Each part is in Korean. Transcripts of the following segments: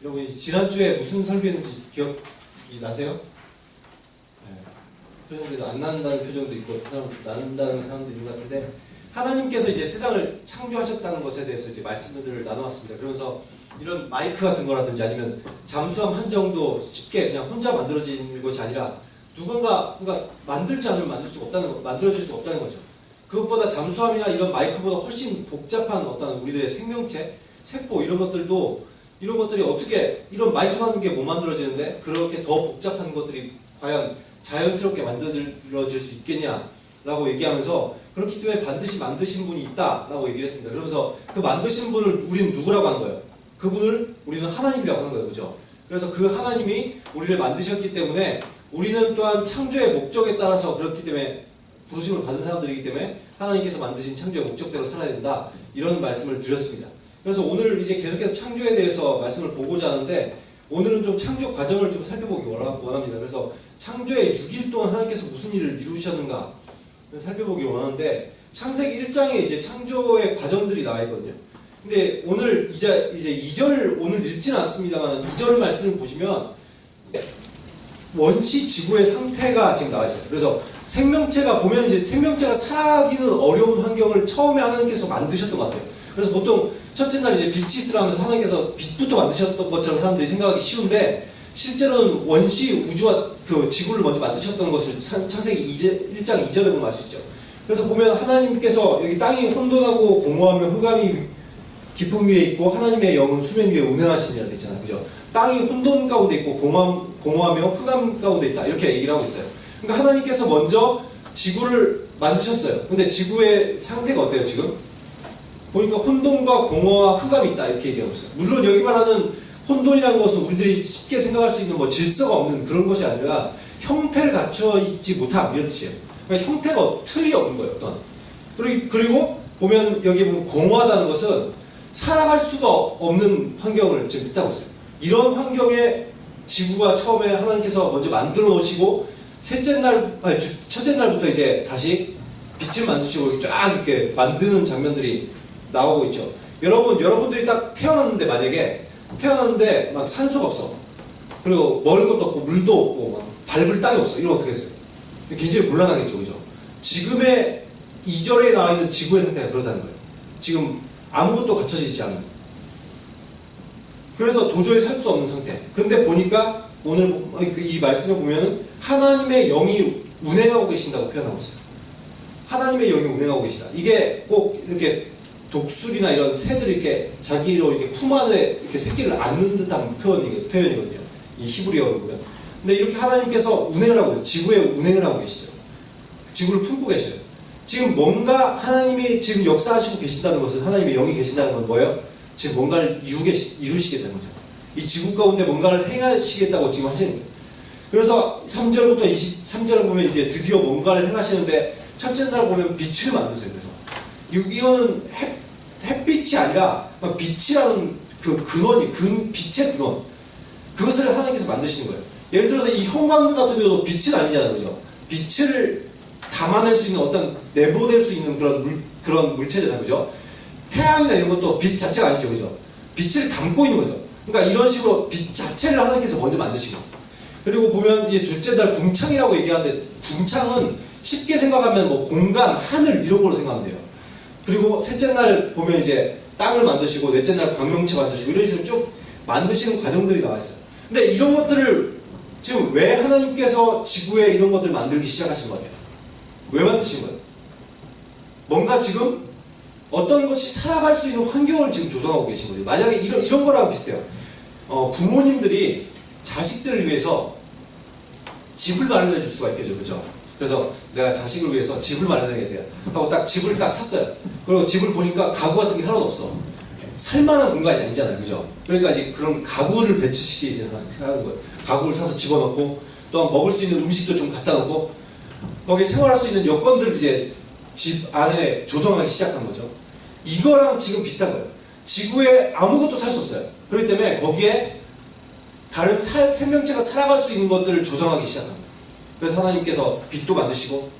여러분 지난주에 무슨 설교했는지 기억이 나세요? 네. 표정들도 안 난다는 표정도 있고 어떤 사람도 난다는 사람도 있는 것 같은데, 하나님께서 이제 세상을 창조하셨다는 것에 대해서 이제 말씀들을 나눠왔습니다. 그러면서 이런 마이크 같은 거라든지 아니면 잠수함 한정도 쉽게 그냥 혼자 만들어지는 것이 아니라 누군가 그러니까 만들지 않으면 만들어질 수가 없다는 거죠. 그것보다 잠수함이나 이런 마이크보다 훨씬 복잡한 어떤 우리들의 생명체, 세포 이런 것들이 어떻게 이런 마이크라는 게 못 만들어지는데 그렇게 더 복잡한 것들이 과연 자연스럽게 만들어질 수 있겠냐라고 얘기하면서, 그렇기 때문에 반드시 만드신 분이 있다라고 얘기를 했습니다. 그러면서 그 만드신 분을 우리는 누구라고 하는 거예요? 그분을 우리는 하나님이라고 하는 거예요. 그죠? 그래서 그 하나님이 우리를 만드셨기 때문에 우리는 또한 창조의 목적에 따라서, 그렇기 때문에 부르심을 받은 사람들이기 때문에 하나님께서 만드신 창조의 목적대로 살아야 된다, 이런 말씀을 드렸습니다. 그래서 오늘 이제 계속해서 창조에 대해서 말씀을 보고자 하는데, 오늘은 좀 창조 과정을 좀 살펴보기 원합니다. 그래서 창조의 6일 동안 하나님께서 무슨 일을 이루셨는가 살펴보기 원하는데, 창세기 1장에 이제 창조의 과정들이 나와 있거든요. 근데 오늘 이제 2절 오늘 읽지는 않습니다만 2절 말씀을 보시면 원시 지구의 상태가 지금 나와 있어요. 그래서 생명체가 보면 이제 생명체가 살아가기는 어려운 환경을 처음에 하나님께서 만드셨던 것 같아요. 그래서 보통 첫째 날 이제 빛이 있으라면서 하나님께서 빛부터 만드셨던 것처럼 사람들이 생각하기 쉬운데, 실제로는 원시 우주와 그 지구를 먼저 만드셨던 것을 창세기 1장 2절에 보면 알 수 있죠. 그래서 보면 하나님께서 여기 땅이 혼돈하고 공허하며 흑암이 깊음 위에 있고 하나님의 영은 수면 위에 운행하시니라 되잖아요. 그죠? 땅이 혼돈 가운데 있고 공허하며 흑암 가운데 있다, 이렇게 얘기를 하고 있어요. 그러니까 하나님께서 먼저 지구를 만드셨어요. 근데 지구의 상태가 어때요 지금? 보니까 혼돈과 공허와 흑암이 있다, 이렇게 얘기하고 있어요. 물론 여기 말하는 혼돈이라는 것은 우리들이 쉽게 생각할 수 있는 뭐 질서가 없는 그런 것이 아니라 형태를 갖춰 있지 못함, 이런 뜻이에요. 그러니까 형태가 틀이 없는 거예요. 어떤. 그리고 보면 여기 보면 공허하다는 것은 살아갈 수가 없는 환경을 지금 뜻하고 있어요. 이런 환경에 지구가 처음에 하나님께서 먼저 만들어 놓으시고 첫째 날부터 이제 다시 빛을 만드시고 쫙 이렇게 만드는 장면들이 나오고 있죠. 여러분들이 딱 태어났는데 막 산소가 없어. 그리고 먹을 것도 없고 물도 없고 막 밟을 땅이 없어. 이러면 어떻게 했어요? 굉장히 곤란하겠죠. 그죠? 지금의 2절에 나와 있는 지구의 상태가 그렇다는 거예요. 지금 아무것도 갖춰지지 않는. 그래서 도저히 살 수 없는 상태. 근데 보니까 오늘 이 말씀을 보면은 하나님의 영이 운행하고 계신다고 표현하고 있어요. 하나님의 영이 운행하고 계시다. 이게 꼭 이렇게 독수리나 이런 새들이 이렇게 자기로 이렇게 품 안에 이렇게 새끼를 안는 듯한 표현이거든요. 이 히브리어로 보면. 근데 이렇게 하나님께서 운행을 하고, 지구에 운행을 하고 계시죠. 지구를 품고 계셔요. 지금 뭔가 하나님이 지금 역사하시고 계신다는 것은, 하나님의 영이 계신다는 건 뭐예요? 지금 뭔가를 이루시겠다는 거죠. 이 지구 가운데 뭔가를 행하시겠다고 지금 하시는 거예요. 그래서 3절부터 23절을 보면 이제 드디어 뭔가를 행하시는데, 첫째 날 보면 빛을 만드세요. 그래서 이거는 햇빛이 아니라 빛이라는 그 근원이, 빛의 근원, 그것을 하나님께서 만드시는 거예요. 예를 들어서 이 형광등 같은 경우도 빛은 아니잖아요. 그죠? 빛을 담아낼 수 있는 어떤, 내보낼 수 있는 그런 물체잖아요. 그죠? 태양이나 이런 것도 빛 자체가 아니죠. 그죠? 빛을 담고 있는 거죠. 그러니까 이런 식으로 빛 자체를 하나님께서 먼저 만드시고, 그리고 보면 이제 둘째 날 궁창이라고 얘기하는데, 궁창은 쉽게 생각하면 뭐 공간, 하늘 이런 걸로 생각하면 돼요. 그리고 셋째 날 보면 이제 땅을 만드시고, 넷째 날 광명체 만드시고, 이런 식으로 쭉 만드시는 과정들이 나와 있어요. 근데 이런 것들을 지금 왜 하나님께서 지구에 이런 것들을 만들기 시작하신 것 같아요? 왜 만드신 거예요? 뭔가 지금 어떤 것이 살아갈 수 있는 환경을 지금 조성하고 계신 거예요. 만약에 이런 거랑 비슷해요. 부모님들이 자식들을 위해서 집을 마련해 줄 수가 있겠죠. 그죠? 그래서 내가 자식을 위해서 집을 마련해야 돼요 하고 딱 집을 딱 샀어요. 그리고 집을 보니까 가구 같은 게 하나도 없어. 살만한 공간이 아니잖아요. 그죠? 그러니까 이제 그런 가구를 배치시키기 하는 거예요. 가구를 사서 집어넣고, 또 먹을 수 있는 음식도 좀 갖다 놓고, 거기에 생활할 수 있는 여건들을 이제 집 안에 조성하기 시작한 거죠. 이거랑 지금 비슷한 거예요. 지구에 아무것도 살 수 없어요. 그렇기 때문에 거기에 다른 생명체가 살아갈 수 있는 것들을 조성하기 시작합니다. 그래서 하나님께서 빛도 만드시고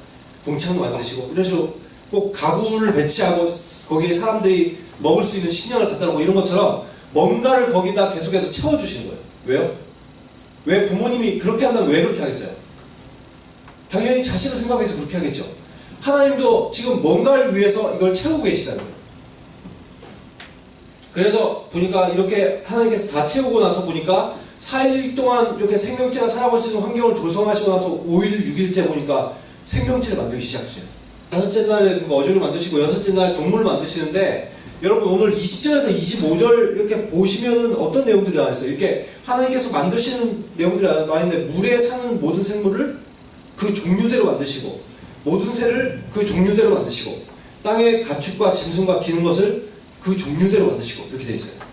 궁창도 만드시고, 이런 식으로 꼭 가구를 배치하고 거기에 사람들이 먹을 수 있는 식량을 갖다 놓고, 이런 것처럼 뭔가를 거기다 계속해서 채워주시는 거예요. 왜요? 왜 부모님이 그렇게 한다면 왜 그렇게 하겠어요? 당연히 자식을 생각해서 그렇게 하겠죠. 하나님도 지금 뭔가를 위해서 이걸 채우고 계시다는 거예요. 그래서 보니까 이렇게 하나님께서 다 채우고 나서 보니까 4일 동안 이렇게 생명체가 살아갈 수 있는 환경을 조성하시고 나서 5일, 6일째 보니까 생명체를 만들기 시작하세요. 5째 날에 어종을 만드시고 6째 날 동물을 만드시는데 여러분 오늘 20절에서 25절 이렇게 보시면은 어떤 내용들이 나와 있어요? 이렇게 하나님께서 만드시는 내용들이 나와 있는데 물에 사는 모든 생물을 그 종류대로 만드시고 모든 새를 그 종류대로 만드시고 땅의 가축과 짐승과 기는 것을 그 종류대로 만드시고 이렇게 돼 있어요.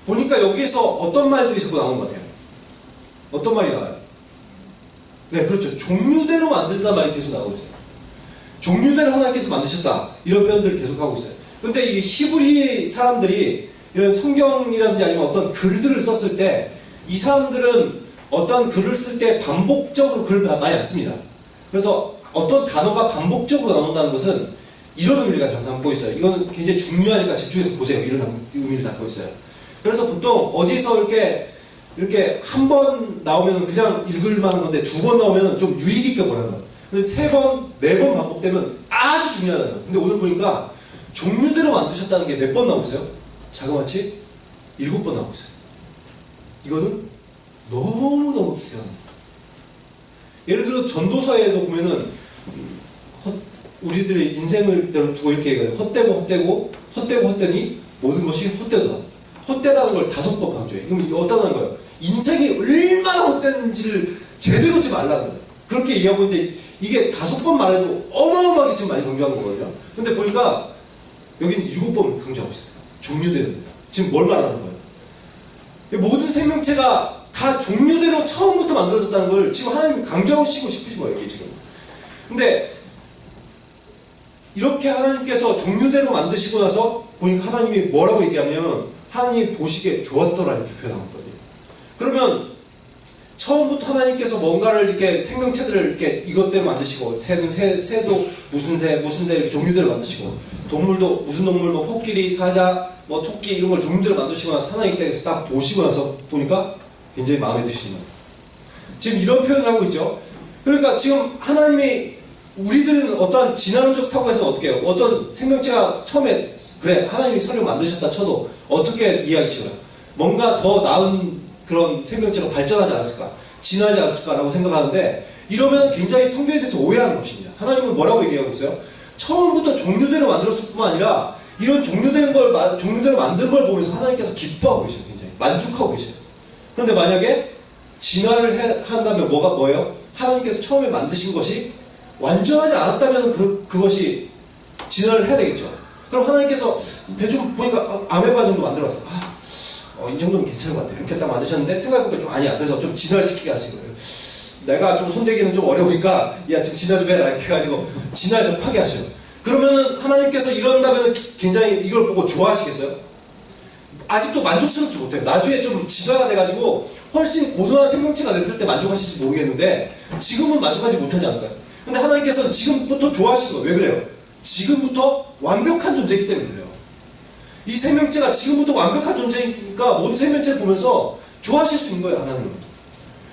보니까 여기에서 어떤 말들이 자꾸 나오는 것 같아요. 어떤 말이 나와요? 네, 그렇죠. 종류대로 만들단 말이 계속 나오고 있어요. 종류대로 하나님께서 만드셨다. 이런 표현들을 계속 하고 있어요. 근데 이게 히브리 사람들이 이런 성경이라든지 아니면 어떤 글들을 썼을 때 이 사람들은 어떤 글을 쓸 때 반복적으로 글을 많이 안 씁니다. 그래서 어떤 단어가 반복적으로 나온다는 것은 이런 의미를 담고 있어요. 이거는 굉장히 중요하니까 집중해서 보세요. 이런 의미를 담고 있어요. 그래서 보통 어디서 이렇게 한 번 나오면 그냥 읽을 만한 건데 두 번 나오면 좀 유익 있게 보라는 거예요. 근데 세 번, 네 번 반복되면 아주 중요하다는 거예요. 근데 오늘 보니까 종류대로 만드셨다는 게 몇 번 나오고 있어요? 자그마치 7번 나오고 있어요. 이거는 너무너무 중요한 거예요. 예를 들어 전도서에도 보면은 우리들의 인생을 두고 이렇게 얘기해요. 헛되니 모든 것이 헛되다. 헛되다는 걸 5번 강조해요. 그럼 어떠다는 거예요? 인생이 얼마나 헛되는지를 제대로 하지 말라는 거예요. 그렇게 얘기하고 있는데 이게 5번 말해도 어마어마하게 지금 많이 강조한 거거든요. 근데 보니까 여기는 7번 강조하고 있어요. 종류대로입니다. 지금 뭘 말하는 거예요? 모든 생명체가 다 종류대로 처음부터 만들어졌다는 걸 지금 하나님 강조하고 싶으신 거예요. 이게 지금. 근데 이렇게 하나님께서 종류대로 만드시고 나서 보니까 하나님이 뭐라고 얘기하면 하나님이 보시기에 좋았더라 이렇게 표현하거든요. 그러면 처음부터 하나님께서 뭔가를 이렇게 생명체들을 이렇게 이것대로 만드시고 새도 무슨 새 이렇게 종류대로 만드시고 동물도 무슨 동물 뭐 코끼리, 사자, 뭐 토끼 이런 걸 종류대로 만드시고 나서 하나님께서 딱 보시고 나서 보니까 굉장히 마음에 드시는 거예요. 지금 이런 표현을 하고 있죠. 그러니까 지금 하나님이 우리들은 어떠한 진화론적 사고에서는 어떻게 해요? 어떤 생명체가 처음에 그래 하나님이 서류 만드셨다 쳐도 어떻게 이해하시고요? 뭔가 더 나은 그런 생명체로 발전하지 않았을까? 진화하지 않았을까라고 생각하는데 이러면 굉장히 성경에 대해서 오해하는 것입니다. 하나님은 뭐라고 얘기하고 있어요? 처음부터 종류대로 만들었을 뿐만 아니라 이런 종류대로 만든 걸 보면서 하나님께서 기뻐하고 계셔요. 굉장히 만족하고 계셔요. 그런데 만약에 진화를 한다면 뭐예요? 하나님께서 처음에 만드신 것이 완전하지 않았다면 그것이 진화를 해야 되겠죠. 그럼 하나님께서 대충 보니까 아메바 정도 만들었어. 이 정도면 괜찮은 것 같아요. 이렇게 딱 만드셨는데 생각해보니까 좀 아니야. 그래서 좀 진화를 시키게 하신 거예요. 내가 좀 손대기는 좀 어려우니까 야 좀 진화 좀 해라 이렇게 해가지고 진화를 좀 하게 하셔요. 그러면은 하나님께서 이런다면 굉장히 이걸 보고 좋아하시겠어요? 아직도 만족스럽지 못해요. 나중에 좀 진화가 돼가지고 훨씬 고도한 생명체가 됐을 때 만족하실지 모르겠는데 지금은 만족하지 못하지 않을까요? 근데 하나님께서는 지금부터 좋아하시는 거예요. 왜 그래요? 지금부터 완벽한 존재이기 때문에 그래요. 이 생명체가 지금부터 완벽한 존재니까 모든 생명체를 보면서 좋아하실 수 있는 거예요. 하나님은.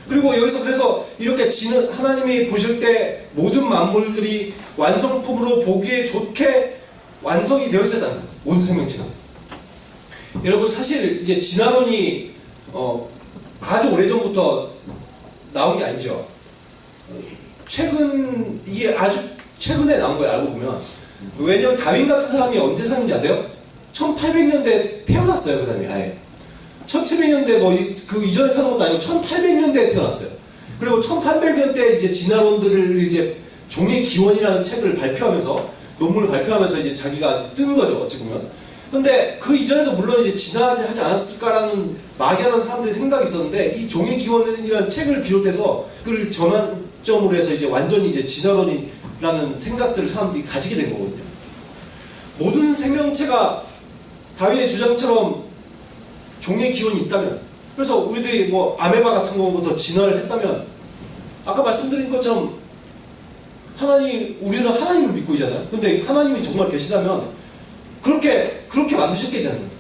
그리고 여기서 그래서 이렇게 하나님이 보실 때 모든 만물들이 완성품으로 보기에 좋게 완성이 되어 있었다는 거예요. 모든 생명체가. 여러분 사실 이제 진화론이 아주 오래전부터 나온 게 아니죠. 이게 아주 최근에 나온 거예요. 알고 보면. 왜냐면 다윈 같은 사람이 언제 사는지 아세요? 1800년대에 태어났어요. 그 사람이 아예. 1700년대 그 이전에 태어난 것도 아니고 1800년대에 태어났어요. 그리고 1800년대 이제 진화론들을 이제 종의 기원이라는 책을 발표하면서 논문을 발표하면서 이제 자기가 뜬 거죠. 어찌 보면. 근데 그 이전에도 물론 이제 진화하지 않았을까라는 막연한 사람들의 생각이 있었는데 이 종의 기원이라는 책을 비롯해서 그걸 전환점으로 해서 이제 완전히 이제 진화론이라는 생각들을 사람들이 가지게 된 거거든요. 모든 생명체가 다윈의 주장처럼 종의 기원이 있다면, 그래서 우리들이 뭐 아메바 같은 거부터 진화를 했다면, 아까 말씀드린 것처럼 우리는 하나님을 믿고 있잖아요. 근데 하나님이 정말 계시다면 그렇게 만드셨겠냐는 거예요.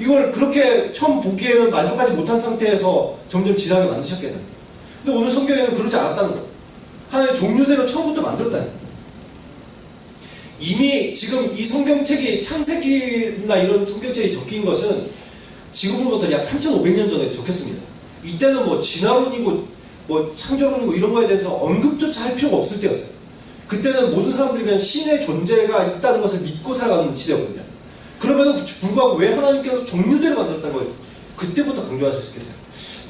이걸 그렇게 처음 보기에는 만족하지 못한 상태에서 점점 진하게 만드셨겠네요. 근데 오늘 성경에는 그러지 않았다는 거예요. 하나님 종류대로 처음부터 만들었다는 거예요. 이미 지금 이 성경책이 창세기나 이런 성경책이 적힌 것은 지금으로부터 약 3,500년 전에 적혔습니다. 이때는 뭐 진화론이고 뭐 창조론이고 이런 거에 대해서 언급조차 할 필요가 없을 때였어요. 그때는 모든 사람들이 그냥 신의 존재가 있다는 것을 믿고 살아가는 시대거든요. 그럼에도 불구하고 왜 하나님께서 종류대로 만들었다는 걸 그때부터 강조하셨겠어요?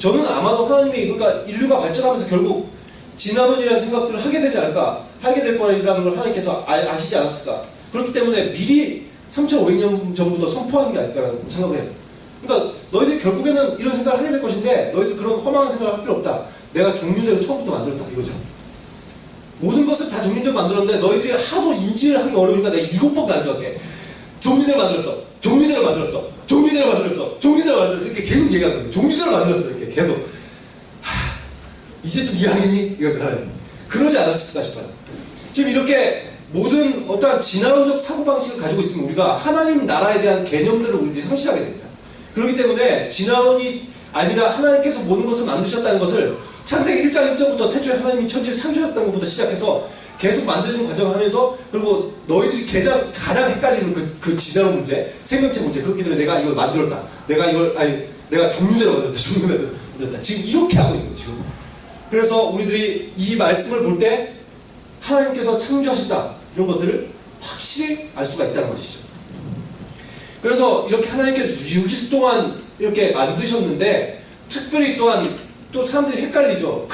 저는 아마도 하나님이 그러니까 인류가 발전하면서 결국 진화론이라는 생각들을 하게 되지 않을까, 하게 될 거라는 걸 하나님께서 아시지 않았을까. 그렇기 때문에 미리 3,500년 전부터 선포하는 게 아닐까라고 생각을 해요. 그러니까 너희들이 결국에는 이런 생각을 하게 될 것인데 너희들 그런 허망한 생각을 할 필요 없다. 내가 종류대로 처음부터 만들었다 이거죠. 모든 것을 다 종류대로 만들었는데 너희들이 하도 인지를 하기 어려우니까 내가 7번 강조할게. 종류대로 만들었어. 종류대로 만들었어. 종류대로 만들었어. 종류대로 만들었어. 이렇게 계속 얘기하는 거예요. 종류대로 만들었어. 이렇게 계속. 이제 좀 이해하겠니? 이거죠. 그러지 않았을까 싶어요. 지금 이렇게 모든 어떠한 진화론적 사고방식을 가지고 있으면 우리가 하나님 나라에 대한 개념들을 우리들이 상실하게 됩니다. 그렇기 때문에 진화론이 아니라 하나님께서 모든 것을 만드셨다는 것을 창세기 1장 1절부터 태초에 하나님이 천지를 창조하셨다는 것부터 시작해서 계속 만드는 과정을 하면서 그리고 너희들이 가장 헷갈리는 그 진화론 문제, 생명체 문제. 그렇기 때문에 내가 이걸 만들었다. 내가 종류대로 만들었다. 종류대로 만들었다. 지금 이렇게 하고 있는 거예요. 지금. 그래서 우리들이 이 말씀을 볼 때 하나님께서 창조하셨다. 이런 것들을 확실히 알 수가 있다는 것이죠. 그래서 이렇게 하나님께서 6일 동안 이렇게 만드셨는데 특별히 또한 또 사람들이 헷갈리죠.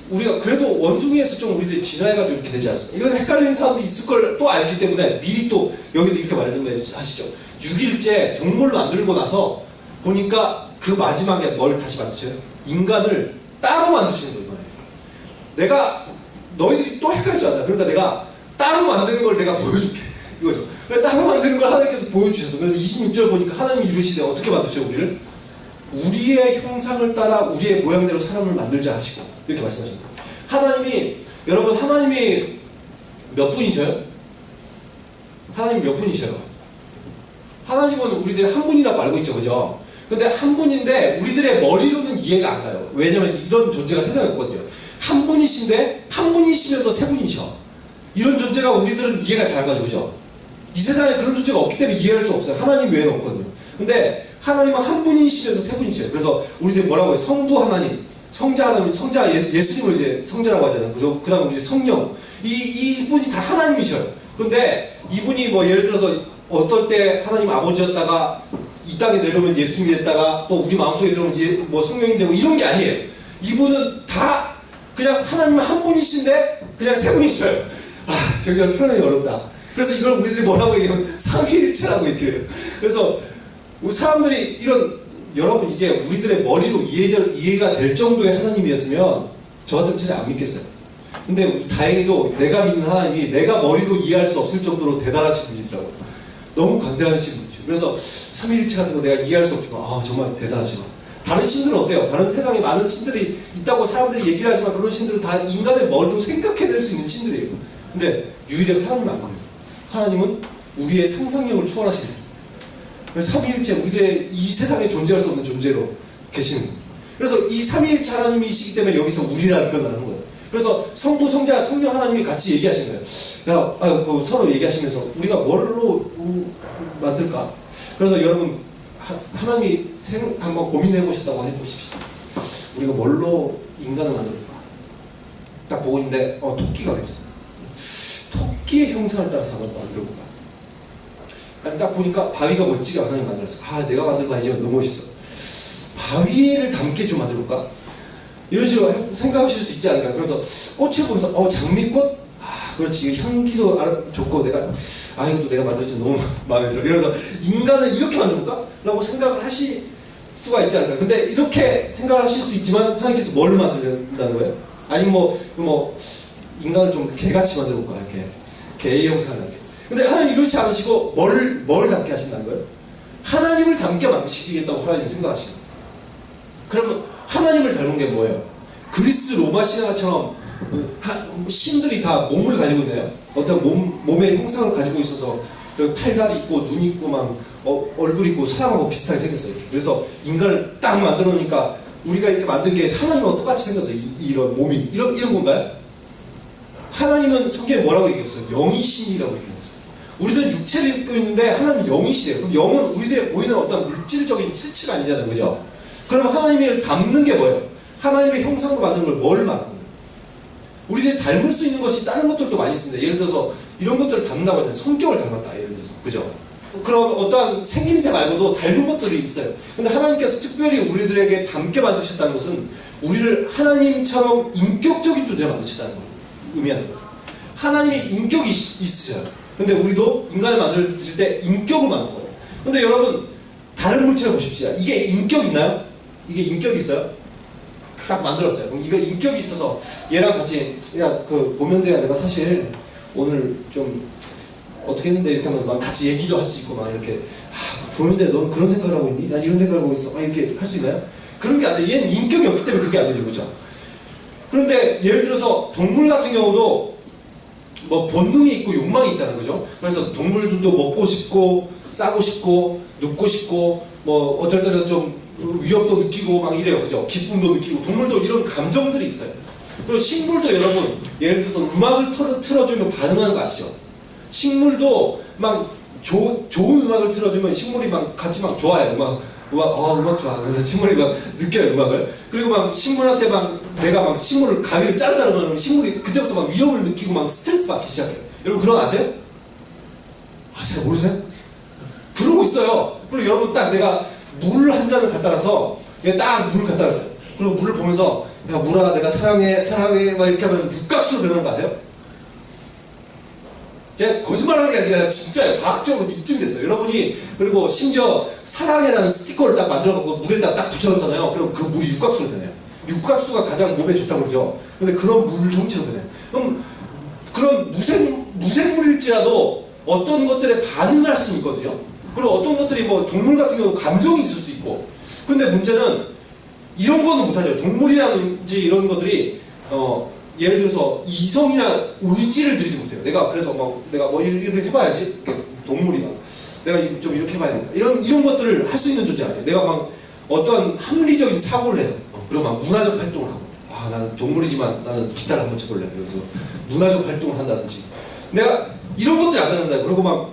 우리가 그래도 원숭이에서 좀 우리들이 진화해가지고 이렇게 되지 않습니까? 이건 헷갈리는 사람도 있을 걸 또 알기 때문에 미리 또 여기도 이렇게 말씀하시죠. 6일째 동물을 만들고 나서 보니까 그 마지막에 뭘 다시 만드셔요? 인간을 따로 만드시는 거예요. 내가 너희들이 또 헷갈리지 않나? 그러니까 내가 따로 만드는 걸 내가 보여줄게. 이거죠. 따로 만드는 걸 하나님께서 보여주셔서 그래서 26절 보니까 하나님이 이르시되 어떻게 만드셔요? 우리를? 우리의 형상을 따라 우리의 모양대로 사람을 만들자 하시고 이렇게 말씀하십니다. 여러분 하나님이 몇 분이셔요? 하나님 몇 분이셔요? 하나님은 우리들이 한 분이라고 알고 있죠. 그죠? 근데 한 분인데 우리들의 머리로는 이해가 안 가요. 왜냐면 이런 존재가 세상에 없거든요. 한 분이신데 한 분이시면서 세 분이셔. 이런 존재가 우리들은 이해가 잘 안 가죠. 그죠? 이 세상에 그런 존재가 없기 때문에 이해할 수 없어요. 하나님 외에는 없거든요. 근데 하나님은 한 분이시면서 세 분이셔요. 그래서 우리들이 뭐라고 해요? 성부 하나님, 성자 하나님, 예수님을 이제 성자라고 하잖아요. 그죠? 그 다음에 우리 성령. 이분이 다 하나님이셔요. 그런데 이분이 뭐 예를 들어서 어떨 때 하나님 아버지였다가 이 땅에 내려오면 예수님이 됐다가 또 우리 마음속에 들어오면 뭐 성령이 되고 이런 게 아니에요. 이분은 다 그냥 하나님은 한 분이신데 그냥 세 분이셔요. 저기가 표현하기 어렵다. 그래서 이걸 우리들이 뭐라고 얘기하면 삼위일체라고 얘기해요. 그래서 사람들이 여러분 이게 우리들의 머리로 이해가 될 정도의 하나님이었으면 저 같으면 차라리 안 믿겠어요. 근데 다행히도 내가 믿는 하나님이 내가 머리로 이해할 수 없을 정도로 대단하신 분이더라고요. 너무 강대하신 분이죠. 그래서 삼위일체 같은 거 내가 이해할 수 없지만 정말 대단하시고. 다른 신들은 어때요? 다른 세상에 많은 신들이 있다고 사람들이 얘기를 하지만 그런 신들은 다 인간의 머리로 생각해낼 수 있는 신들이에요. 근데 유일하게 하나님은 안 그래요. 하나님은 우리의 상상력을 초월하시는 거예요. 삼위일체, 우리의 이 세상에 존재할 수 없는 존재로 계시는 거예요. 그래서 이 삼위일체 하나님이시기 때문에 여기서 우리라는 표현을 하는 거예요. 그래서 성부, 성자, 성령 하나님이 같이 얘기하시는 거예요. 서로 얘기하시면서 우리가 뭘로 만들까? 그래서 여러분 하나님이 한번 고민해 보셨다고 해보십시오. 우리가 뭘로 인간을 만들까? 딱 보고 있는데 토끼가 괜찮아. 토끼의 형상을 따라서 한번 만들어볼까? 아니 딱 보니까 바위가 멋지게 하나님 만들었어. 내가 만든 거 아니지만 너무 멋있어. 바위를 닮게 좀 만들어볼까? 이런 식으로 생각하실 수 있지 않을까? 그래서 꽃을 보면서 장미꽃? 그렇지. 향기도 좋고 이것도 내가 만들었지만 너무 마음에 들어. 이러면서 인간을 이렇게 만들어볼까? 라고 생각을 하실 수가 있지 않을까? 근데 이렇게 생각을 하실 수 있지만 하나님께서 뭘 만든다는 거예요? 아니면 인간을 좀 개같이 만들어볼까? 이렇게 개의 형상을 이렇게. 근데 하나님 이렇지 않으시고 뭘 닮게 하신다는 거예요? 하나님을 닮게 만드시겠다고 하나님이 생각하시고. 그러면 하나님을 닮은 게 뭐예요? 그리스 로마 신화처럼 신들이 다 몸을 가지고 있나요? 어떤 몸의 형상을 가지고 있어서 여기 팔다리 있고 눈 있고 막 얼굴 있고 사람하고 비슷하게 생겼어요. 그래서 인간을 딱 만들어 놓으니까 우리가 이렇게 만든 게 하나님하고 똑같이 생겼어요. 이런 몸이 이런 건가요? 하나님은 성경에 뭐라고 얘기했어요? 영이신이라고 얘기했어요. 우리는 육체를 입고 있는데 하나님은 영이시래요. 그럼 영은 우리들의 보이는 어떤 물질적인 실체가 아니잖아요. 그죠? 그럼 하나님을 닮는 게 뭐예요? 하나님의 형상으로 만든 걸 뭘 말하는 거예요? 우리들이 닮을 수 있는 것이 다른 것들도 많이 있습니다. 예를 들어서 이런 것들을 닮는다고 하면 성격을 닮았다. 예를 들어서. 그죠? 그런 어떠한 생김새 말고도 닮은 것들이 있어요. 근데 하나님께서 특별히 우리들에게 닮게 만드셨다는 것은 우리를 하나님처럼 인격적인 존재로 만드셨다는 걸 의미하는 거예요. 하나님의 인격이 있으셔요. 근데 우리도 인간을 만들었을 때 인격을 만든 거예요. 근데 여러분 다른 물체를 보십시오. 이게 인격 있나요? 이게 인격이 있어요? 딱 만들었어요. 그럼 이거 인격이 있어서 얘랑 같이 보면 돼야 내가 사실 오늘 좀 어떻게 했는데 이렇게 하면 막 같이 얘기도 할 수 있고 막 이렇게 보면 돼 넌 그런 생각을 하고 있니? 난 이런 생각을 하고 있어. 막 이렇게 할 수 있나요? 그런 게 안 돼. 얘는 인격이 없기 때문에 그게 안 되죠. 그죠? 그런데 예를 들어서 동물 같은 경우도 뭐 본능이 있고 욕망이 있잖아요. 그죠? 그래서 동물들도 먹고 싶고 싸고 싶고 눕고 싶고 뭐 어쩔 때는 좀 위협도 느끼고 막 이래요. 그죠? 기쁨도 느끼고 동물도 이런 감정들이 있어요. 그리고 식물도 여러분 예를 들어서 음악을 틀어주면 반응하는 거 아시죠? 식물도 막 좋은 음악을 틀어주면 식물이 막 같이 막 좋아해요. 음악 좋아. 그래서 식물이 막 느껴요, 음악을. 그리고 막 식물한테 내가 막 식물을 가위를 자른다는 거는 식물이 그때부터 막 위협을 느끼고 막 스트레스 받기 시작해요. 여러분 그런 거 아세요? 잘 모르세요? 그러고 있어요. 그리고 여러분 딱 내가 물 한 잔을 갖다 놔서 딱 물을 갖다 놨어요. 그리고 물을 보면서 야 물아 내가 사랑해 막 이렇게 하면 육각수로 변하는 거 아세요? 제가 거짓말하는 게 아니라 진짜요. 과학적으로 입증됐어요. 여러분이 그리고 심지어 사랑해라는 스티커를 딱 만들어갖고 물에다 딱 붙여놓잖아요. 그럼 그 물이 육각수로 변해요. 육각수가 가장 몸에 좋다고 그러죠. 근데 그런 물 형체로 변해요. 그럼 그런 무생물일지라도 어떤 것들에 반응을 할 수 있거든요. 그리고 어떤 것들이 뭐 동물 같은 경우 감정이 있을 수 있고. 근데 문제는 이런 거는 못하죠. 동물이라든지 이런 것들이 예를 들어서 이성이나 의지를 들이지 못해요. 내가 그래서 내가 이렇게 해봐야지. 동물이 내가 좀 이렇게 해봐야 된다. 이런 것들을 할 수 있는 존재 아니에요. 내가 어떠한 합리적인 사고를 해요. 그리고 문화적 활동을 하고. 나는 동물이지만 나는 기타를 한번 쳐볼래. 그래서 문화적 활동을 한다든지. 내가 이런 것들이 안 된다. 그리고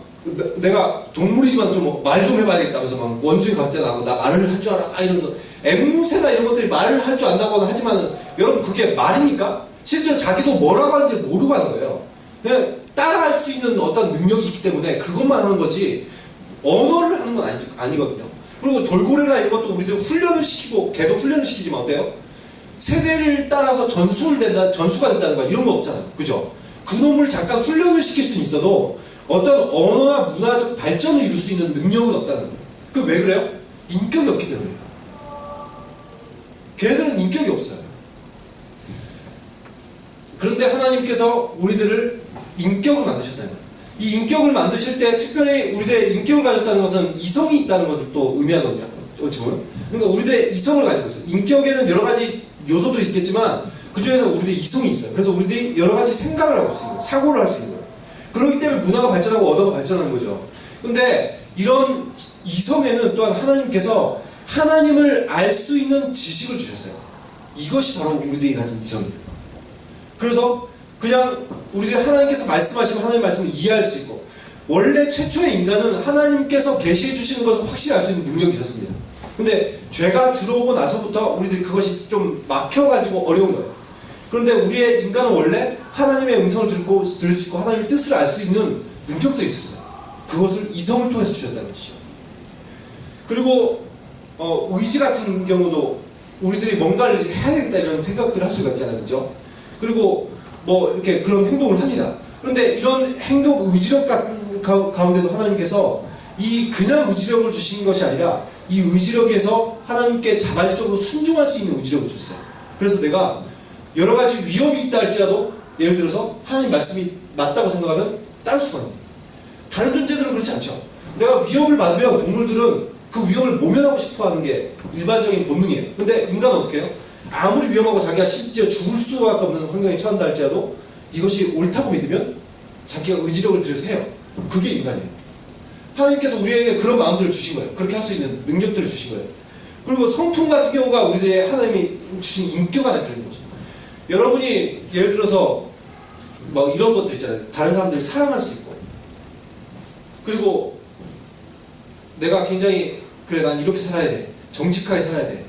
내가 동물이지만 좀 말 좀 해봐야 되겠다면서 원숭이 갑자기 나고 나 말을 할 줄 알아. 이러면서 앵무새나 이런 것들이 말을 할 줄 안다고는 하지만은 여러분 그게 말입니까? 실제로 자기도 뭐라고 하는지 모르고 하는 거예요. 그냥 따라할 수 있는 어떤 능력이 있기 때문에 그것만 하는 거지 언어를 하는 건 아니거든요. 그리고 돌고래나 이런 것도 우리도 훈련을 시키고 걔도 훈련을 시키지만 어때요? 세대를 따라서 전수가 된다는 거 이런 거 없잖아요. 그죠? 그놈을 잠깐 훈련을 시킬 수는 있어도 어떤 언어나 문화적 발전을 이룰 수 있는 능력은 없다는 거예요. 그 왜 그래요? 인격이 없기 때문에. 걔네들은 인격이 없어요. 그런데 하나님께서 우리들을 인격을 만드셨다는 거예요. 이 인격을 만드실 때 특별히 우리들의 인격을 가졌다는 것은 이성이 있다는 것을 또 의미하거든요. 어찌 보면. 그러니까 우리들의 이성을 가지고 있어요. 인격에는 여러 가지 요소도 있겠지만 그 중에서 우리들의 이성이 있어요. 그래서 우리들이 여러 가지 생각을 하고 있는 거예요. 사고를 할 수 있는 거예요. 그렇기 때문에 문화가 발전하고 언어가 발전하는 거죠. 근데 이런 이성에는 또한 하나님께서 하나님을 알 수 있는 지식을 주셨어요. 이것이 바로 우리들이 가진 이성이에요. 그래서 그냥 우리들이 하나님께서 말씀하시면 하나님 말씀을 이해할 수 있고 원래 최초의 인간은 하나님께서 계시해 주시는 것을 확실히 알 수 있는 능력이 있었습니다. 근데 죄가 들어오고 나서부터 우리들이 그것이 좀 막혀가지고 어려운 거예요. 그런데 우리의 인간은 원래 하나님의 음성을 들을 수 있고 하나님의 뜻을 알 수 있는 능력도 있었어요. 그것을 이성을 통해서 주셨다는 것이죠. 그리고 의지 같은 경우도 우리들이 뭔가를 해야겠다 이런 생각들을 할 수가 있잖아요. 그죠? 그리고 이렇게 그런 행동을 합니다. 그런데 이런 행동, 의지력 가운데도 하나님께서 그냥 의지력을 주신 것이 아니라 이 의지력에서 하나님께 자발적으로 순종할 수 있는 의지력을 줬어요. 그래서 내가 여러 가지 위험이 있다 할지라도 예를 들어서 하나님 말씀이 맞다고 생각하면 따를 수가 있는 거예요. 다른 존재들은 그렇지 않죠. 내가 위협을 받으면 동물들은 그 위협을 모면하고 싶어 하는 게 일반적인 본능이에요. 근데 인간은 어떻게 해요? 아무리 위험하고 자기가 심지어 죽을 수밖에 없는 환경에 처한다 할지라도 이것이 옳다고 믿으면 자기가 의지력을 들여서 해요. 그게 인간이에요. 하나님께서 우리에게 그런 마음들을 주신 거예요. 그렇게 할 수 있는 능력들을 주신 거예요. 그리고 성품 같은 경우가 우리들의 하나님이 주신 인격 안에 들어있는 거죠. 여러분이 예를 들어서 막 이런 것들 있잖아요. 다른 사람들을 사랑할 수 있고, 그리고 내가 굉장히 그래 난 이렇게 살아야 돼, 정직하게 살아야 돼,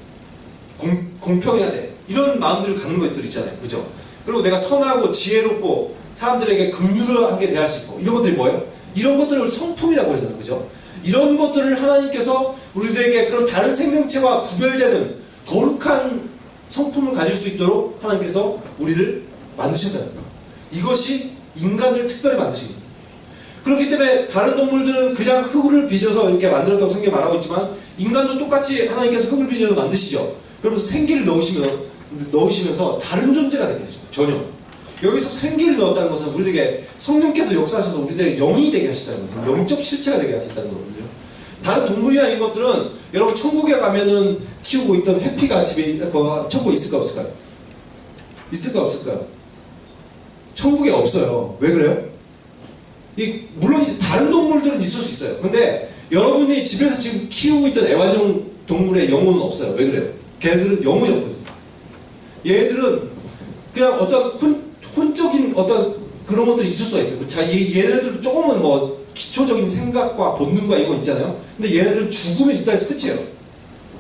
공평해야 돼, 이런 마음들을 갖는 것들 있잖아요. 그죠? 그리고 내가 선하고 지혜롭고 사람들에게 긍휼하게 대할 수 있고, 이런 것들이 뭐예요? 이런 것들을 성품이라고 하잖아요. 그죠? 이런 것들을 하나님께서 우리들에게 그런 다른 생명체와 구별되는 거룩한 성품을 가질 수 있도록 하나님께서 우리를 만드셨다는 거예요. 이것이 인간을 특별히 만드신 거예요. 그렇기 때문에 다른 동물들은 그냥 흙을 빚어서 이렇게 만들었다고 성경에 말하고 있지만, 인간도 똑같이 하나님께서 흙을 빚어서 만드시죠. 그러면서 생기를 넣으시면서 다른 존재가 되게 하시죠. 전혀. 여기서 생기를 넣었다는 것은 우리에게 성령께서 역사하셔서 우리들의 영이 되게 하셨다는 거예요. 영적 실체가 되게 하셨다는 거거든요. 다른 동물이나 이런 것들은 여러분 천국에 가면은 키우고 있던 해피가 집에 천국에 있을까 없을까요? 있을까 없을까요? 천국에 없어요. 왜 그래요? 물론 다른 동물들은 있을 수 있어요. 근데 여러분이 집에서 지금 키우고 있던 애완용 동물의 영혼은 없어요. 왜 그래요? 걔네들은 영혼이 없거든요. 얘네들은 그냥 어떤 혼적인 어떤 그런 것들이 있을 수가 있어요. 자, 얘네들도 조금은 뭐 기초적인 생각과 본능과 이거 있잖아요. 근데 얘네들은 죽으면 이따 해서 끝이에요.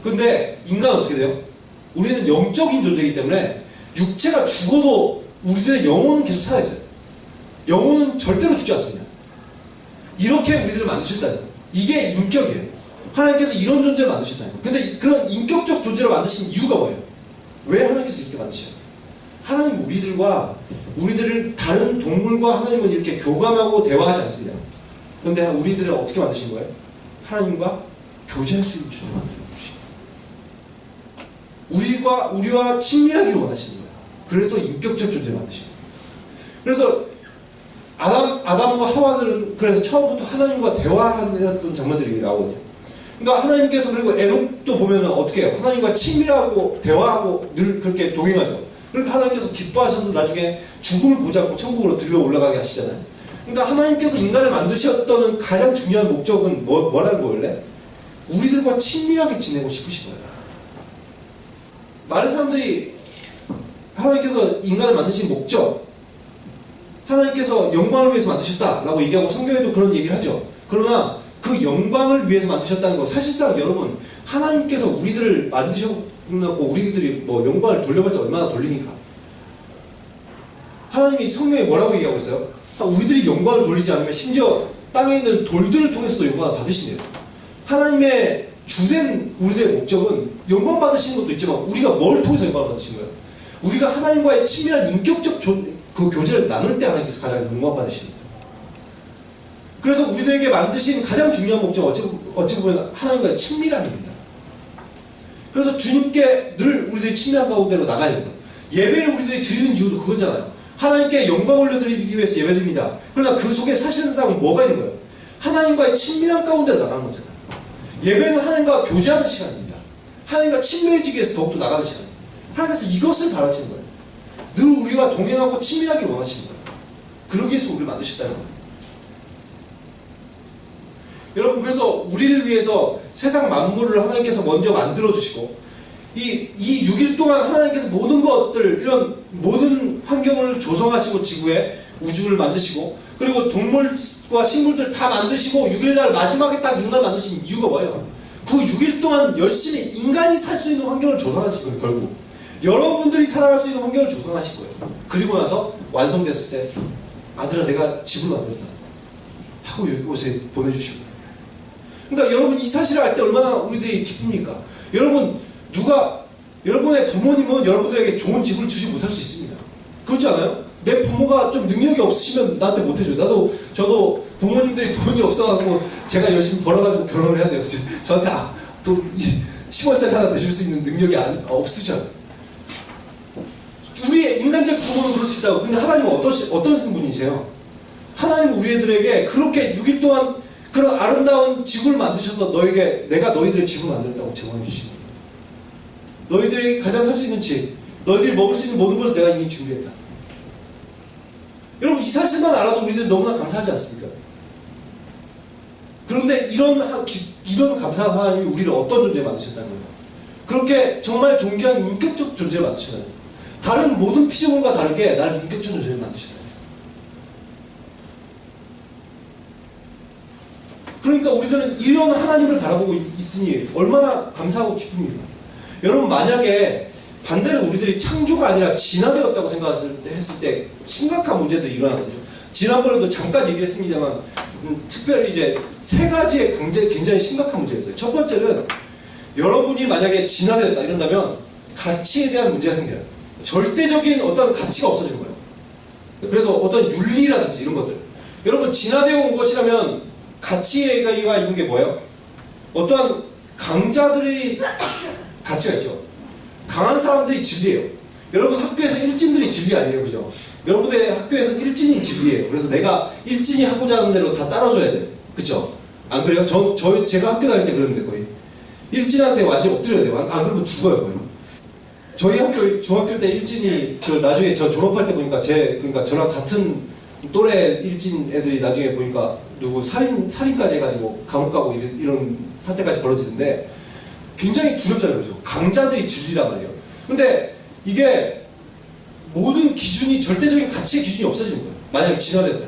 근데 인간은 어떻게 돼요? 우리는 영적인 존재이기 때문에 육체가 죽어도 우리들의 영혼은 계속 살아있어요. 영혼은 절대로 죽지 않습니다. 이렇게 우리들을 만드셨다는 거예요. 이게 인격이에요. 하나님께서 이런 존재를 만드셨다는 거예요. 근데 그런 인격적 존재를 만드신 이유가 뭐예요? 왜 하나님께서 이렇게 만드셔요? 하나님 우리들을 다른 동물과 하나님은 이렇게 교감하고 대화하지 않습니다. 그런데 우리들을 어떻게 만드신 거예요? 하나님과 교제할 수 있는 존재를 만들어 주신 거예요. 우리와 친밀하기를 원하시는 거예요. 그래서 인격적 존재를 만드신 거예요. 그래서 아담과 하와들은 그래서 처음부터 하나님과 대화하는 장면들이 나오거든요. 그러니까 하나님께서, 그리고 에녹도 보면은 어떻게 해요? 하나님과 친밀하고 대화하고 늘 그렇게 동행하죠. 그러니까 하나님께서 기뻐하셔서 나중에 죽음을 보지 않고 천국으로 들려 올라가게 하시잖아요. 그러니까 하나님께서 인간을 만드셨던 가장 중요한 목적은 뭐라는 거예요, 원래? 우리들과 친밀하게 지내고 싶으신 거예요. 많은 사람들이 하나님께서 인간을 만드신 목적, 하나님께서 영광을 위해서 만드셨다라고 얘기하고 성경에도 그런 얘기를 하죠. 그러나 그 영광을 위해서 만드셨다는 거, 사실상 여러분, 하나님께서 우리들을 만드셨고 우리들이 뭐 영광을 돌려봤자 얼마나 돌립니까? 하나님이 성경에 뭐라고 얘기하고 있어요? 우리들이 영광을 돌리지 않으면 심지어 땅에 있는 돌들을 통해서도 영광을 받으시네요. 하나님의 주된 우리들의 목적은 영광 받으시는 것도 있지만, 우리가 뭘 통해서 영광을 받으시는 거예요? 우리가 하나님과의 친밀한 인격적 그 교제를 나눌 때 하나님께서 가장 영광 받으시는 거예요. 그래서 우리들에게 만드신 가장 중요한 목적, 어찌 보면 하나님과의 친밀함입니다. 그래서 주님께 늘 우리들이 친밀한 가운데로 나가야 되는 거예요. 예배를 우리들이 드리는 이유도 그거잖아요. 하나님께 영광 올려드리기 위해서 예배드립니다. 그러나 그 속에 사실상 뭐가 있는 거예요? 하나님과의 친밀한 가운데 나가는 거잖아요. 예배는 하나님과 교제하는 시간입니다. 하나님과 친밀해지기 위해서 더욱더 나가는 시간입니다. 하나님께서 이것을 바라시는 거예요. 늘 우리와 동행하고 친밀하기를 원하시는 거예요. 그러기 위해서 우리를 만드셨다는 거예요. 여러분, 그래서 우리를 위해서 세상 만물을 하나님께서 먼저 만들어주시고, 이 6일 동안 하나님께서 모든 것들, 이런 모든 환경을 조성하시고, 지구에 우주를 만드시고, 그리고 동물과 식물들 다 만드시고, 6일날 마지막에 딱 인간을 만드신 이유가 뭐예요? 그 6일 동안 열심히 인간이 살 수 있는 환경을 조성하실 거예요. 결국 여러분들이 살아갈 수 있는 환경을 조성하실 거예요. 그리고 나서 완성됐을 때, 아들아 내가 집을 만들었다 하고 여기곳에 보내주시고, 그러니까 여러분 이 사실을 알 때 얼마나 우리들이 기쁩니까? 여러분의 부모님은 여러분들에게 좋은 집을 주지 못할 수 있습니다. 그렇지 않아요? 내 부모가 좀 능력이 없으시면 나한테 못해줘요. 저도 부모님들이 돈이 없어가지고 제가 열심히 벌어가지고 결혼을 해야 돼요. 저한테 또 10원짜리 하나 내줄 수 있는 능력이 없으죠. 우리의 인간적 부모는 그럴 수 있다고. 근데 하나님은 어떤 분이세요? 하나님은 우리 애들에게 그렇게 6일 동안 그런 아름다운 지구를 만드셔서 내가 너희들의 집을 만들었다고 제공해 주시는 거예요. 너희들이 가장 살 수 있는 집, 너희들이 먹을 수 있는 모든 것을 내가 이미 준비했다. 여러분 이 사실만 알아도 우리들 너무나 감사하지 않습니까? 그런데 이런 감사한 하나님이 우리를 어떤 존재에 만드셨다는 거예요? 그렇게 정말 존귀한 인격적 존재를 만드셨다는 거예요. 다른 모든 피조물과 다르게 나를 인격적 존재를 만드셨다는 거예요. 그러니까 우리들은 이런 하나님을 바라보고 있으니 얼마나 감사하고 기쁩니까? 여러분, 만약에 반대로 우리들이 창조가 아니라 진화되었다고 생각했을 때 심각한 문제들이 일어나거든요. 지난번에도 잠깐 얘기했습니다만 특별히 이제 세 가지의 굉장히 심각한 문제가 있어요. 첫 번째는 여러분이 만약에 진화되었다 이런다면 가치에 대한 문제가 생겨요. 절대적인 어떤 가치가 없어지는 거예요. 그래서 어떤 윤리라든지 이런 것들, 여러분 진화되어 온 것이라면 가치가 있는 게 뭐예요? 어떠한 강자들의 가치가 있죠. 강한 사람들이 진리예요. 여러분 학교에서 일진들이 진리 아니에요, 그죠? 여러분의 학교에서 일진이 진리예요. 그래서 내가 일진이 하고자 하는 대로 다 따라줘야 돼요, 그쵸? 안 그래요? 제가 학교 다닐 때 그랬는데 거의 일진한테 완전 엎드려야 돼요. 안 그러면 죽어요, 거의. 저희 학교 중학교 때 일진이 나중에 저 졸업할 때 보니까 그러니까 저랑 같은 또래 일진 애들이 나중에 보니까 누구 살인까지 해가지고 감옥 가고 이런 사태까지 벌어지는데 굉장히 두렵잖아요, 그죠? 강자들이 진리란 말이에요. 근데 이게 모든 기준이 절대적인 가치의 기준이 없어지는 거예요. 만약에 진화된다.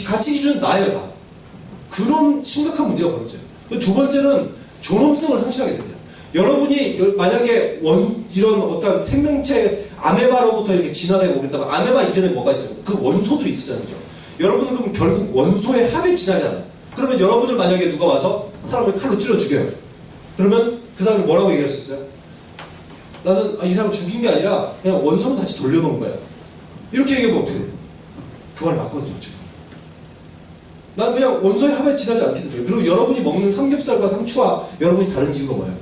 가치 기준은 나예요, 나. 그런 심각한 문제가 벌어져요. 두 번째는 존엄성을 상실하게 됩니다. 여러분이 만약에 이런 어떤 생명체 아메바로부터 이렇게 진화되고 그랬다면 아메바 이전에 뭐가 있어요? 그 원소들이 있었잖아요, 그죠? 여러분은 그럼 결국 원소의 합에 진화하잖아요. 그러면 여러분을 만약에 누가 와서 사람을 칼로 찔러 죽여요. 그러면 그 사람이 뭐라고 얘기할 수 있어요? 나는 이 사람 죽인 게 아니라 그냥 원소로 다시 돌려놓은 거야. 이렇게 얘기하면 어떻게 돼요? 그 말 맞거든요, 지금. 난 그냥 원소의 합에 지나지 않겠는데요. 그리고 여러분이 먹는 삼겹살과 상추와 여러분이 다른 이유가 뭐예요?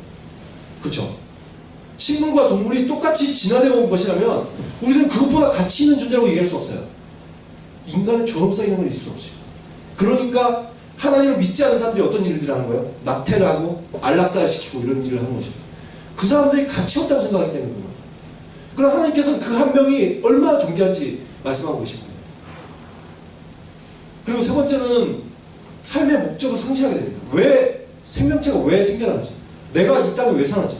그쵸? 식물과 동물이 똑같이 진화되어 온 것이라면 우리는 그것보다 가치 있는 존재라고 얘기할 수 없어요. 인간의 존엄성 있는 건 있을 수 없어요. 그러니까 하나님을 믿지 않는 사람들이 어떤 일들을 하는 거예요? 낙태를 하고 안락사를 시키고 이런 일을 하는 거죠. 그 사람들이 가치 없다고 생각하기 때문에 그런 거예요. 그럼 하나님께서는 그 한 명이 얼마나 존귀한지 말씀하고 계신 거예요. 그리고 세 번째는 삶의 목적을 상실하게 됩니다. 생명체가 왜 생겨나는지, 내가 이 땅에 왜 사는지.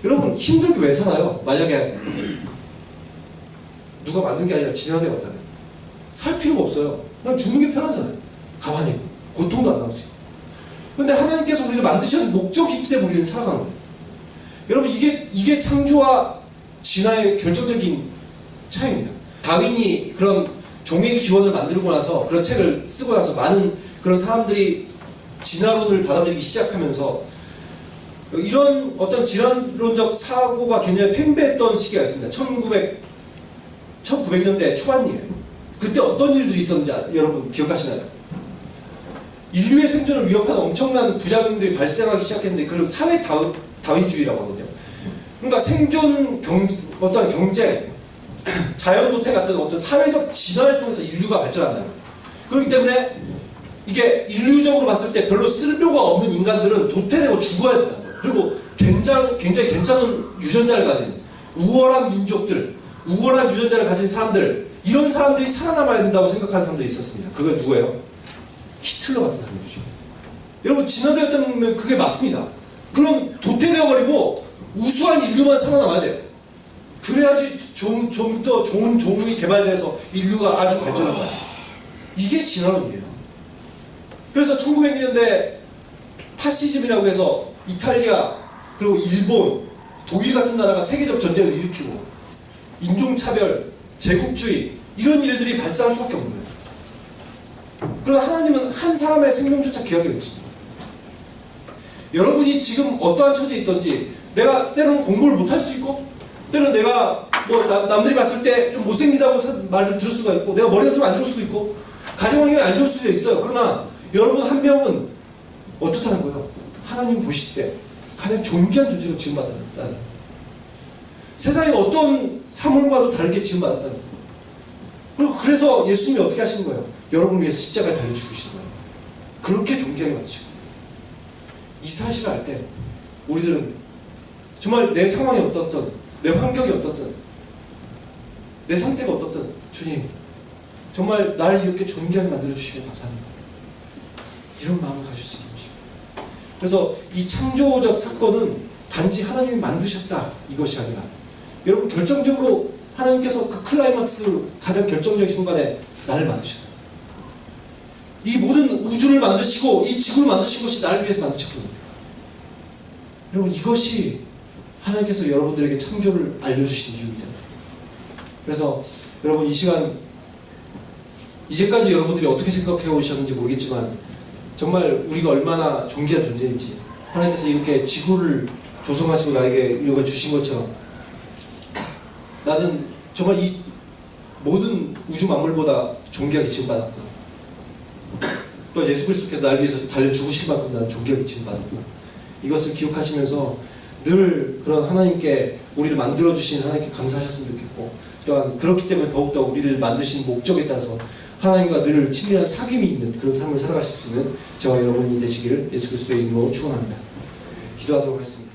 여러분 힘들게 왜 사나요? 만약에 누가 만든 게 아니라 진화되어 왔다면 살 필요가 없어요. 그냥 죽는 게 편하잖아요. 가만히 있고 고통도 안 당할 수 있고. 그런데 하나님께서 우리를 만드신 목적이 있기 때문에 우리는 살아가는 거예요. 여러분 이게 창조와 진화의 결정적인 차이입니다. 다윈이 그런 종의 기원을 만들고 나서 그런 책을 쓰고 나서 많은 그런 사람들이 진화론을 받아들이기 시작하면서 이런 어떤 진화론적 사고가 굉장히 팽배했던 시기가 있습니다. 1900년대 초반이에요. 그때 어떤 일들이 있었는지 여러분 기억하시나요? 인류의 생존을 위협하는 엄청난 부작용들이 발생하기 시작했는데 그걸 사회 다윈주의라고 하거든요. 그러니까 생존 어떤 경쟁, 자연도태 같은 어떤 사회적 진화를 통해서 인류가 발전한다는 거예요. 그렇기 때문에 이게 인류적으로 봤을 때 별로 쓸모가 없는 인간들은 도태되고 죽어야 된다는 거예요. 그리고 굉장히 괜찮은 유전자를 가진 우월한 민족들, 우월한 유전자를 가진 사람들, 이런 사람들이 살아남아야 된다고 생각하는 사람들이 있었습니다. 그게 누구예요? 히틀러 같은 사람들이죠. 여러분 진화되었다면 그게 맞습니다. 그럼 도태되어버리고 우수한 인류만 살아남아야 돼요. 그래야지 좀 더 좋은 종이 개발돼서 인류가 아주 발전한 거예요. 이게 진화론이에요. 그래서 1900년대 파시즘이라고 해서 이탈리아 그리고 일본, 독일 같은 나라가 세계적 전쟁을 일으키고 인종차별, 제국주의 이런 일들이 발생할 수밖에 없는 거예요. 그러나 하나님은 한 사람의 생명조차 귀하게 여기십니다. 여러분이 지금 어떠한 처지에 있든지 내가 때로는 공부를 못할 수 있고 때로는 내가 남들이 봤을 때 좀 못생기다고 말을 들을 수가 있고 내가 머리가 좀 안 좋을 수도 있고 가정환경이 안 좋을 수도 있어요. 그러나 여러분 한 명은 어떻다는 거예요? 하나님 보실 때 가장 존귀한 존재로 지음받았다는 거예요. 세상에 어떤 사물과도 다르게 지음받았다는 거예요. 그리고 그래서 예수님이 어떻게 하시는 거예요? 여러분을 위해서 십자가에 달려 죽으시는 거예요. 그렇게 존귀하게 만드시거든요. 이 사실을 알 때 우리들은 정말 내 상황이 어떻든 내 환경이 어떻든 내 상태가 어떻든 주님 정말 나를 이렇게 존귀하게 만들어주시면 감사합니다. 이런 마음을 가질 수 있는 것입니다. 그래서 이 창조적 사건은 단지 하나님이 만드셨다 이것이 아니라 여러분 결정적으로 하나님께서 그 클라이막스 가장 결정적인 순간에 나를 만드셨다. 이 모든 우주를 만드시고 이 지구를 만드신 것이 나를 위해서 만드셨거든요. 여러분 이것이 하나님께서 여러분들에게 창조를 알려주신 이유입니다. 그래서 여러분 이 시간 이제까지 여러분들이 어떻게 생각해 오셨는지 모르겠지만 정말 우리가 얼마나 존귀한 존재인지 하나님께서 이렇게 지구를 조성하시고 나에게 이렇게 주신 것처럼 나는 정말 이 모든 우주 만물보다 존귀하게 지음받았구나. 또 예수 그리스도께서 나를 위해서 달려 죽으신 만큼 나는 존귀하게 지음받았구나. 이것을 기억하시면서 늘 그런 하나님께 우리를 만들어주신 하나님께 감사하셨으면 좋겠고 또한 그렇기 때문에 더욱더 우리를 만드신 목적에 따라서 하나님과 늘 친밀한 사귐이 있는 그런 삶을 살아가실 수 있는 저와 여러분이 되시기를 예수 그리스도의 이름으로 축원합니다. 기도하도록 하겠습니다.